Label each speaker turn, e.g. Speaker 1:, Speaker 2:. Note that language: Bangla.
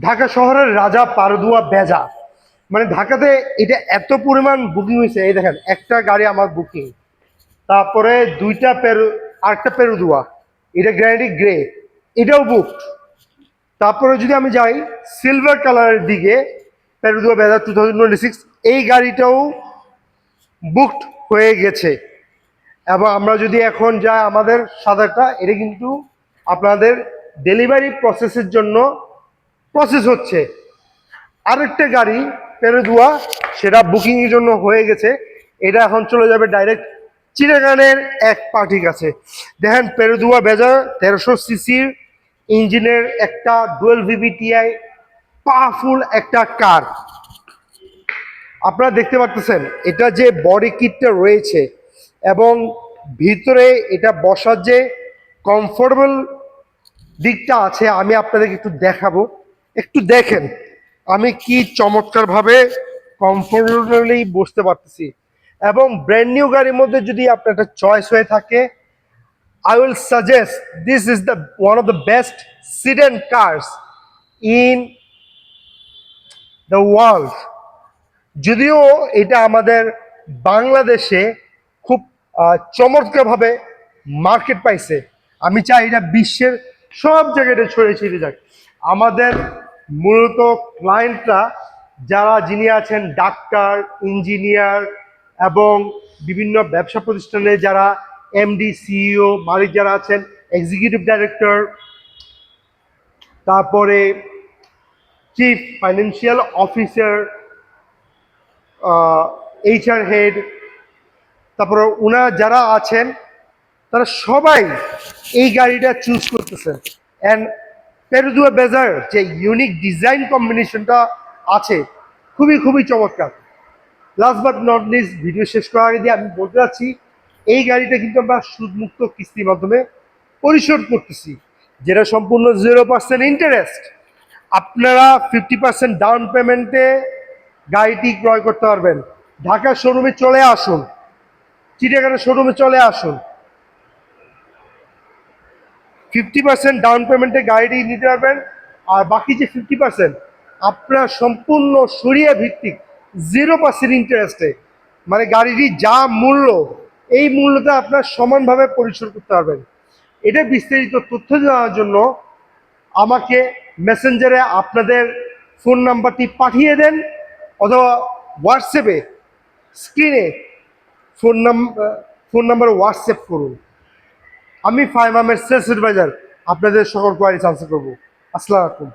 Speaker 1: ঢাকা শহরের রাজা পারদুয়া বেজা, মানে ঢাকাতে এটা এত পরিমাণ বুকিং হয়েছে। এই দেখেন, একটা গাড়ি আমার বুকিং, তারপরে দুইটা আরেকটা পেরুদুয়া, এটা গ্র্যান্ডি গ্রে, এটাও বুকড। তারপরে যদি আমি যাই সিলভার কালারের দিকে, পেরুদুয়া বেজা 2026, এই গাড়িটাও বুকড হয়ে গেছে। এবং আমরা যদি এখন যাই আমাদের সাদাটা, এটা কিন্তু আপনাদের ডেলিভারি প্রসেসের জন্য প্রসেস হচ্ছে। আরেকটা গাড়ি পেরুদুয়া, সেটা বুকিং এর জন্য হয়ে গেছে, এটা এখন চলে যাবে ডাইরেক্ট চিটাগানের এক পার্টির কাছে। দেখেন, পেরুদুয়া বেজা 1300 সিসির ইঞ্জিনের একটা ডুয়েল ভিভিটিআই পাওয়ারফুল একটা কার। আপনারা দেখতে পাচ্ছেন এটা যে বডি কিটটা রয়েছে এবং ভিতরে এটা বসার যে কমফোর্টেবল দিকটা আছে, আমি আপনাদেরকে একটু দেখাবো। একটু দেখেন আমি কি চমৎকারভাবে কমফোর্টেবলি বসতে পারতেছি। এবং ব্র্যান্ড নিউ গাড়ির মধ্যে যদি আপনার একটা চয়েস হয়ে থাকে, I will suggest this is the one of the best sedan cars in the world. যদিও এটা আমাদের বাংলাদেশে খুব চমৎকারভাবে মার্কেট পাইছে, আমি চাই এটা বিশ্বের সব জায়গায় এটা ছড়িয়ে ছিটে যাক। আমাদের মূলত ক্লায়েন্টরা যারা যিনি আছেন ডাক্তার, ইঞ্জিনিয়ার এবং বিভিন্ন ব্যবসা প্রতিষ্ঠানে যারা এমডি, সিইও, মালিক যারা আছেন, এক্সিকিউটিভ ডাইরেক্টর, তারপরে chief financial officer, HR head, তারপরে ওনারা যারা আছেন তারা সবাই এই গাড়িটা চুজ করতেছেন। অ্যান্ড পেরুদুয়া বেজার যে ইউনিক ডিজাইন কম্বিনেশনটা আছে, খুবই খুবই চমৎকার। Last but not list, video শেষ করার আগে দিয়ে আমি বলতে চাচ্ছি, এই গাড়িটা কিন্তু আমরা সুদমুক্ত কিস্তির মাধ্যমে পরিশোধ করতেছি, যেটা সম্পূর্ণ 0% ইন্টারেস্ট। আপনারা 50% ডাউন পেমেন্টে গাড়িটি ক্রয় করতে পারবেন। ঢাকার শোরুমে চলে আসুন, চিড়িয়াখানার শোরুমে চলে আসুন, 50% ডাউন পেমেন্টে গাড়িটি নিতে পারবেন। আর বাকি যে 50% আপনার সম্পূর্ণ সরিয়া ভিত্তিক 0% ইন্টারেস্টে, মানে গাড়িটি যা মূল্য, এই মূল্যটা আপনার সমানভাবে পরিশোধ করতে পারবেন। এটা বিস্তারিত তথ্য জানার জন্য আমাকে মেসেঞ্জারে আপনাদের ফোন নাম্বারটি পাঠিয়ে দেন, অথবা হোয়াটসঅ্যাপে স্ক্রিনে ফোন নাম্বার হোয়াটসঅ্যাপ করুন। আমি ফাইভ আহমেদ সেলস অ্যাডভাইজার আপনাদের সকল কোয়ারিজ আনসার করবো। আসসালামু আলাইকুম।